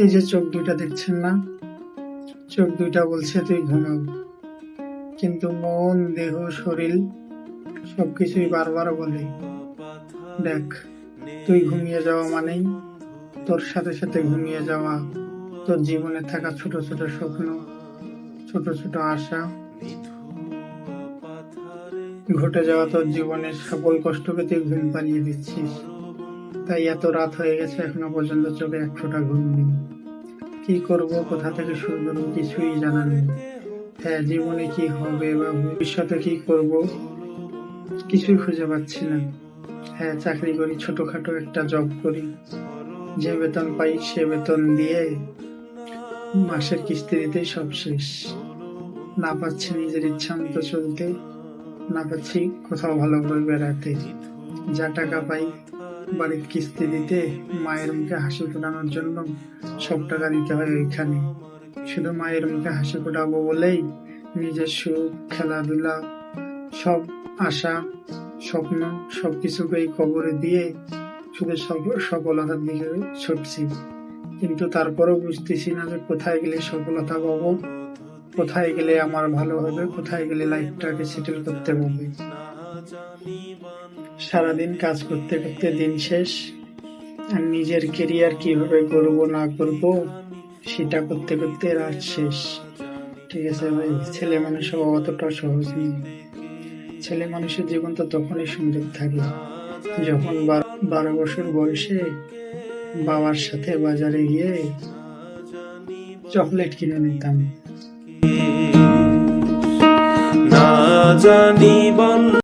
এই যে চোখ দুইটা দেখছেন না, চোখ দুইটা বলছে তুই ঘুমাও, কিন্তু মন, দেহ, শরীর সবকিছুই বারবার বলে দেখ, তুই ঘুমিয়ে যাওয়া মানেই তোর সাথে সাথে ঘুমিয়ে যাওয়া তোর জীবনে থাকা ছোট ছোট স্বপ্ন, ছোট ছোট আশা, ঘটে যাওয়া তোর জীবনের সকল কষ্টকে তুই ঘুম পাড়িয়ে দিচ্ছিস। তাই এত রাত হয়ে গেছে, এখনো পর্যন্ত চোখে এক ফোঁটা ঘুম নেই। কি করব, কোথা থেকে শুরু করবো কিছুই জানা নেই। হ্যাঁ, জীবনে কি হবে বা ভবিষ্যতে কি করব কিছুই খুঁজে পাচ্ছি না। হ্যাঁ, চাকরি করি, ছোটখাটো একটা জব করি, যে বেতন পাই সে বেতন দিয়ে মাসের কিস্তি দিতেই সব শেষ। না পাচ্ছি নিজের ইচ্ছা মতো চলতে, না পাচ্ছি কোথাও ভালো করে বেড়াতে। যা টাকা পাই বাড়ির কিস্তি দিতে, মায়ের মুখে হাসি ফোটানোর জন্য সব টাকা দিতে হয় ওইখানে। শুধু মায়ের মুখে হাসি ফোটাবো বলেই নিজের সুখ, খেলাধুলা, সব আশা, স্বপ্ন সবকিছুকেই কবরে দিয়ে শুধু সফলতার দিকে ছুটছি। কিন্তু তারপরেও বুঝতেছি না যে কোথায় গেলে সফলতা পাবো, কোথায় গেলে আমার ভালো হবে, কোথায় গেলে লাইফটাকে সেটেল করতে পারবে। সারাদিন কাজ করতে করতে দিন শেষ, আর নিজের কেরিয়ার কিভাবে করব না করব সেটা করতে করতে রাত শেষ। ঠিক আছে ভাই, ছেলে মানুষ হওয়া অতটা সহজ নেই। ছেলে মানুষের জীবন তো তখনই সুন্দর থাকে যখন 12 বছর বয়সে বাবার সাথে বাজারে গিয়ে চকলেট কিনে নিতাম। না জানি